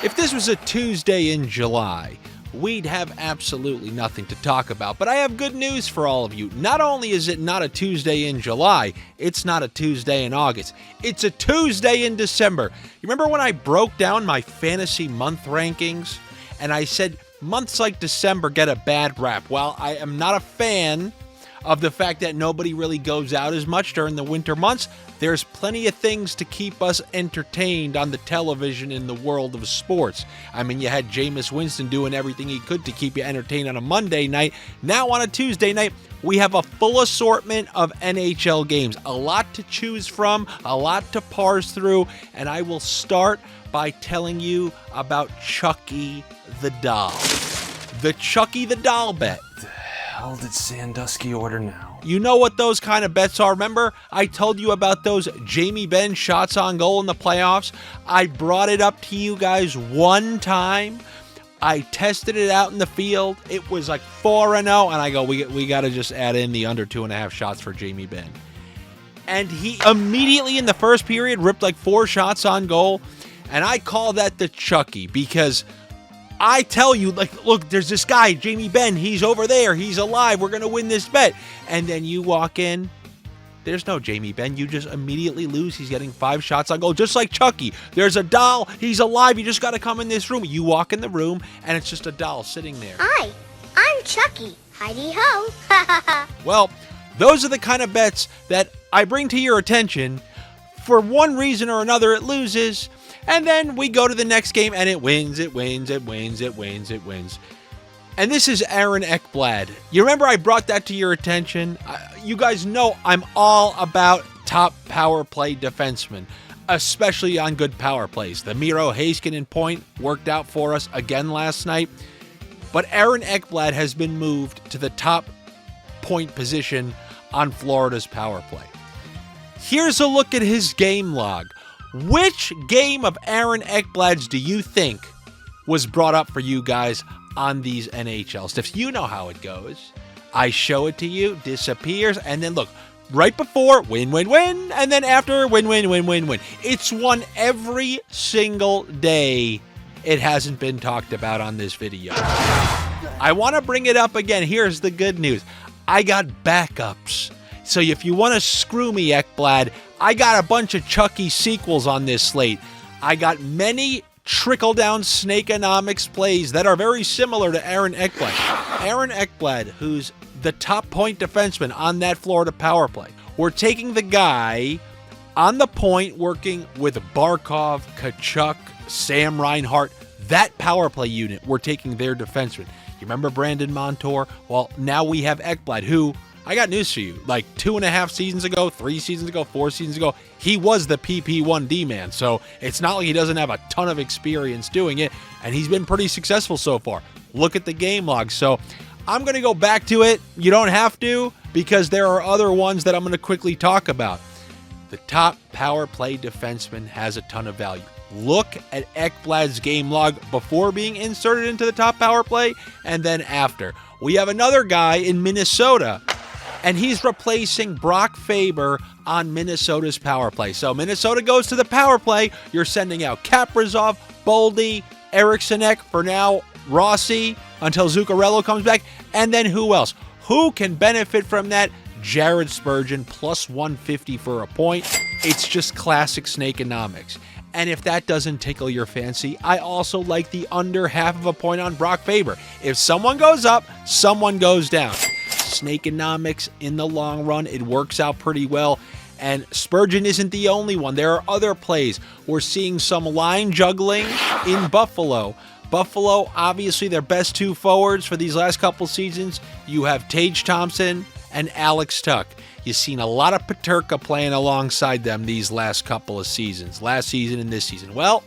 If this was a Tuesday in July, we'd have absolutely nothing to talk about. But I have good news for all of you. Not only is it not a Tuesday in July, it's not a Tuesday in August. It's a Tuesday in December. You remember when I broke down my fantasy month rankings? And I said months like December get a bad rap. Well, I am not a fan of the fact that nobody really goes out as much during the winter months. There's plenty of things to keep us entertained on the television in the world of sports. I mean, you had Jameis Winston doing everything he could to keep you entertained on a Monday night. Now on a Tuesday night, we have a full assortment of NHL games. A lot to choose from, a lot to parse through, and I will start by telling you about Chucky the Doll. The Chucky the Doll bet. How did Sandusky order now? You know what those kind of bets are. Remember, I told you about those Jamie Benn shots on goal in the playoffs? I brought it up to you guys one time. I tested it out in the field. It was like 4-0, and I go, we got to just add in the under 2.5 shots for Jamie Benn. And he immediately in the first period ripped like 4 shots on goal, and I call that the Chucky because I tell you, like, look, there's this guy, Jamie Benn. He's over there. He's alive. We're going to win this bet. And then you walk in. There's no Jamie Benn. You just immediately lose. He's getting 5 shots on goal, just like Chucky. There's a doll. He's alive. You just got to come in this room. You walk in the room, and it's just a doll sitting there. Hi, I'm Chucky. Heidi-ho. Well, those are the kind of bets that I bring to your attention. For one reason or another, it loses. And then we go to the next game, and it wins, it wins, it wins, it wins, it wins. And this is Ekblad. You remember I brought that to your attention? You guys know I'm all about top power play defensemen, especially on good power plays. The Miro Heiskanen point worked out for us again last night. But Ekblad has been moved to the top point position on Florida's power play. Here's a look at his game log. Which game of Ekblad's do you think was brought up for you guys on these NHL Sniffs? You know how it goes. I show it to you, disappears, and then look, right before, win, win, win, and then after, win, win, win, win, win. It's won every single day. It hasn't been talked about on this video. I want to bring it up again. Here's the good news. I got backups. So if you want to screw me, Ekblad, I got a bunch of Chucky sequels on this slate. I got many trickle-down Snakeonomics plays that are very similar to Ekblad. Ekblad, who's the top point defenseman on that Florida power play. We're taking the guy on the point working with Barkov, Tkachuk, Sam Reinhart. That power play unit, we're taking their defenseman. You remember Brandon Montour? Well, now we have Ekblad, who, I got news for you, like 2.5 seasons ago, 3 seasons ago, 4 seasons ago, he was the PP1D man. So it's not like he doesn't have a ton of experience doing it, and he's been pretty successful so far. Look at the game log. So I'm going to go back to it. You don't have to, because there are other ones that I'm going to quickly talk about. The top power play defenseman has a ton of value. Look at Ekblad's game log before being inserted into the top power play, and then after. We have another guy in Minnesota, and he's replacing Brock Faber on Minnesota's power play. So Minnesota goes to the power play. You're sending out Kaprizov, Boldy, Eriksson, for now Rossi, until Zuccarello comes back. And then who else? Who can benefit from that? J.Spurgeon, plus 150 for a point. It's just classic Snakeonomics. And if that doesn't tickle your fancy, I also like the under half of a point on Brock Faber. If someone goes up, someone goes down. Snakeonomics in the long run, it works out pretty well. And Spurgeon isn't the only one. There are other plays. We're seeing some line juggling in Buffalo. Buffalo, obviously their best 2 forwards for these last couple seasons. You have Tage Thompson and Alex Tuch. You've seen a lot of Peterka playing alongside them these last couple of seasons, last season and this season. Well,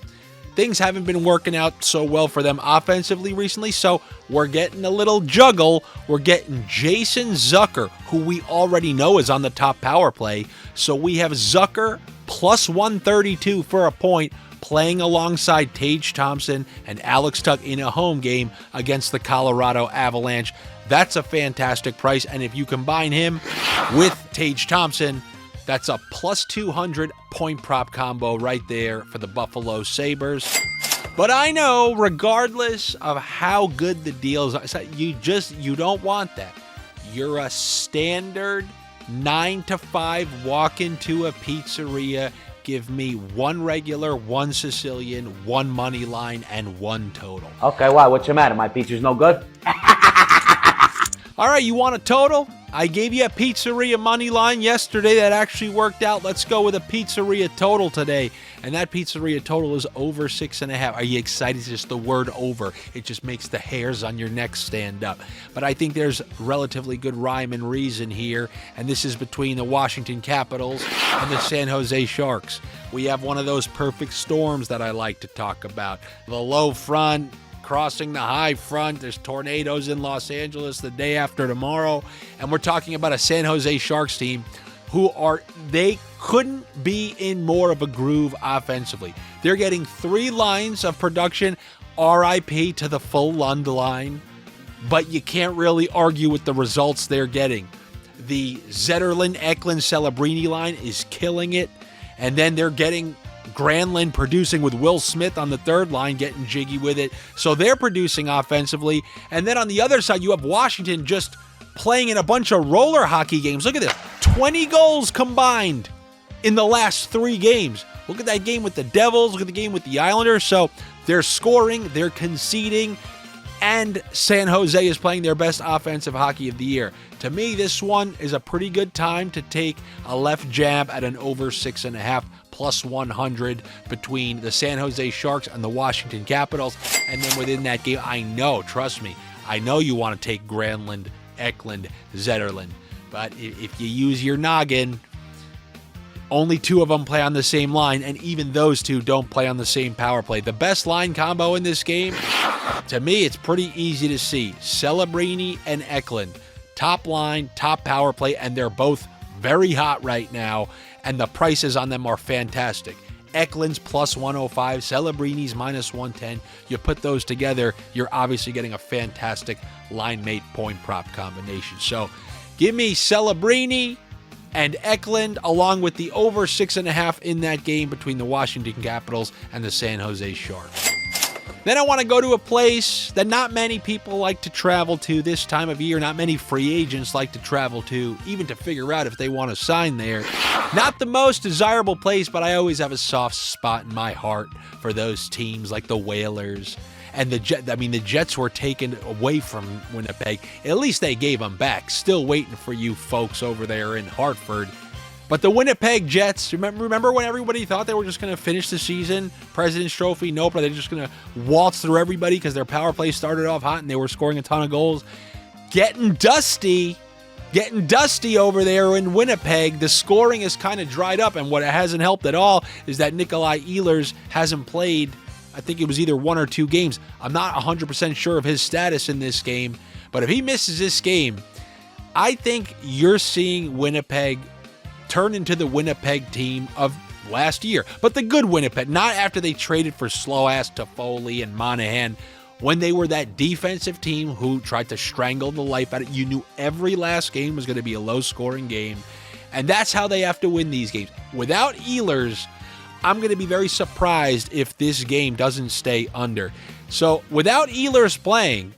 things haven't been working out so well for them offensively recently, so we're getting a little juggle. We're getting Jason Zucker, who we already know is on the top power play. So we have Zucker plus 132 for a point, playing alongside Tage Thompson and Alex Tuch in a home game against the Colorado Avalanche. That's a fantastic price, and if you combine him with Tage Thompson, that's a plus 200 point prop combo right there for the Buffalo Sabres. But I know, regardless of how good the deals are, you don't want that. You're a standard 9 to 5 walk into a pizzeria. Give me 1 regular, 1 Sicilian, 1 money line, and 1 total. Okay, why? What's the matter? My pizza's no good? All right, you want a total? I gave you a Pizzeria money line yesterday that actually worked out. Let's go with a Pizzeria total today. And that Pizzeria total is over 6.5. Are you excited? It's just the word over. It just makes the hairs on your neck stand up. But I think there's relatively good rhyme and reason here. And this is between the Washington Capitals and the San Jose Sharks. We have one of those perfect storms that I like to talk about. The low front crossing the high front. There's tornadoes in Los Angeles the day after tomorrow. And we're talking about a San Jose Sharks team they couldn't be in more of a groove offensively. They're getting 3 lines of production, RIP to the full Lund line, but you can't really argue with the results they're getting. The Zetterlund, Eklund, Celebrini line is killing it, and then they're getting Granlund producing with Will Smith on the 3rd line, getting jiggy with it. So they're producing offensively. And then on the other side, you have Washington just playing in a bunch of roller hockey games. Look at this. 20 goals combined in the last 3 games. Look at that game with the Devils. Look at the game with the Islanders. So they're scoring, they're conceding, and San Jose is playing their best offensive hockey of the year. To me, this one is a pretty good time to take a left jab at an over 6.5 plus 100 between the San Jose Sharks and the Washington Capitals. And then within that game, I know, trust me, I know you want to take Granlund, Eklund, Zetterlund. But if you use your noggin, only 2 of them play on the same line, and even those 2 don't play on the same power play. The best line combo in this game, to me, it's pretty easy to see. Celebrini and Eklund. Top line, top power play, and they're both very hot right now, and the prices on them are fantastic. Eklund's plus 105, Celebrini's minus 110. You put those together, you're obviously getting a fantastic line mate point prop combination. So give me Celebrini and Eklund along with the over 6.5 in that game between the Washington Capitals and the San Jose Sharks. Then I want to go to a place that not many people like to travel to this time of year. Not many free agents like to travel to, even to figure out if they want to sign there. Not the most desirable place, but I always have a soft spot in my heart for those teams like the Whalers and the Jets. I mean, the Jets were taken away from Winnipeg. At least they gave them back. Still waiting for you folks over there in Hartford. But the Winnipeg Jets, remember when everybody thought they were just going to finish the season, President's Trophy? Nope, they're just going to waltz through everybody because their power play started off hot and they were scoring a ton of goals. Getting dusty over there in Winnipeg. The scoring has kind of dried up, and what hasn't helped at all is that Nikolai Ehlers hasn't played, I think it was either 1 or 2 games. I'm not 100% sure of his status in this game, but if he misses this game, I think you're seeing Winnipeg turn into the Winnipeg team of last year. But the good Winnipeg, not after they traded for slow-ass Toffoli and Monahan, when they were that defensive team who tried to strangle the life out of it. You knew every last game was going to be a low-scoring game, and that's how they have to win these games. Without Ehlers, I'm going to be very surprised if this game doesn't stay under. So without Ehlers playing,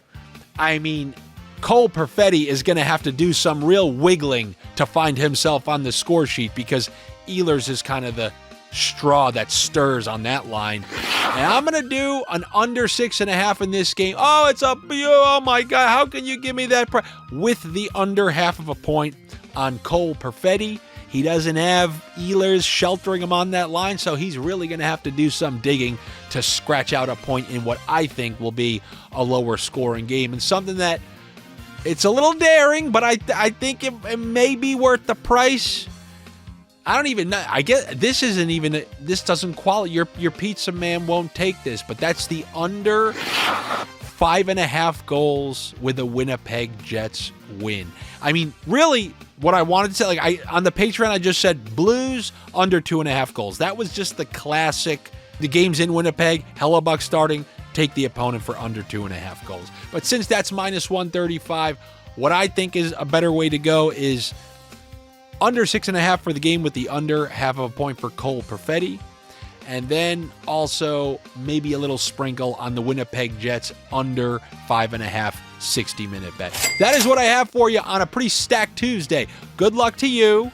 I mean, Cole Perfetti is going to have to do some real wiggling to find himself on the score sheet because Ehlers is kind of the straw that stirs on that line. And I'm going to do an under 6.5 in this game. Oh my God, how can you give me that? With the under half of a point on Cole Perfetti. He doesn't have Ehlers sheltering him on that line, so he's really going to have to do some digging to scratch out a point in what I think will be a lower scoring game, and something that it's a little daring, but I think it may be worth the price. I don't even know. I guess this doesn't qualify. Your pizza man won't take this, but that's the under 5.5 goals with a Winnipeg Jets win. I mean, really, what I wanted to say, on the Patreon, I just said Blues under 2.5 goals. That was just the classic. The game's in Winnipeg, Hellebuck starting, take the opponent for under 2.5 goals. But since that's minus 135, what I think is a better way to go is under 6.5 for the game with the under half of a point for Cole Perfetti, And then also maybe a little sprinkle on the Winnipeg Jets under 5.5 60-minute bet. That is what I have for you on a pretty stacked Tuesday. Good luck to you.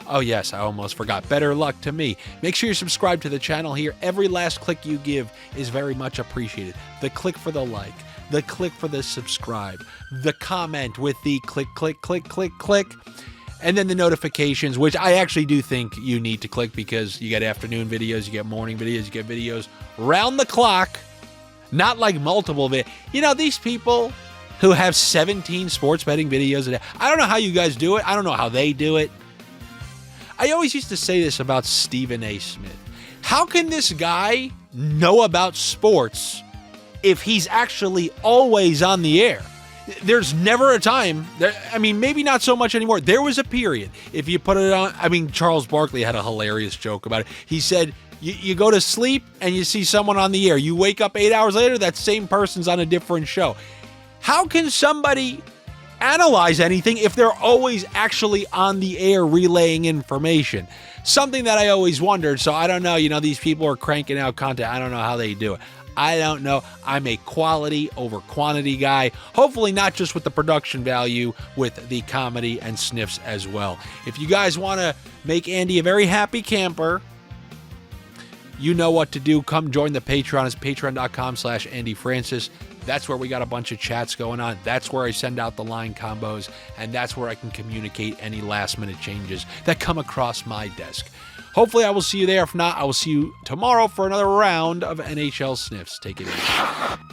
Oh yes, I almost forgot. Better luck to me. Make sure you subscribe to the channel here. Every last click you give is very much appreciated. The click for the like, the click for the subscribe, the comment with the click, click, click, click, click, and then the notifications, which I actually do think you need to click because you get afternoon videos, you get morning videos, you get videos round the clock, not like multiple videos. You know, these people who have 17 sports betting videos a day, I don't know how you guys do it. I don't know how they do it. I always used to say this about Stephen A. Smith. How can this guy know about sports if he's actually always on the air? There's never a time, I mean, maybe not so much anymore. There was a period, if you put it on, I mean, Charles Barkley had a hilarious joke about it. He said, you go to sleep and you see someone on the air. You wake up 8 hours later, that same person's on a different show. How can somebody analyze anything if they're always actually on the air relaying information? Something that I always wondered. So I don't know, you know, these people are cranking out content. I don't know how they do it. I don't know. I'm a quality over quantity guy. Hopefully not just with the production value, with the comedy and sniffs as well. If you guys want to make Andy a very happy camper, you know what to do. Come join the Patreon. It's patreon.com/Andy Francess. That's where we got a bunch of chats going on. That's where I send out the line combos, and that's where I can communicate any last-minute changes that come across my desk. Hopefully I will see you there. If not, I will see you tomorrow for another round of NHL Sniffs. Take it easy.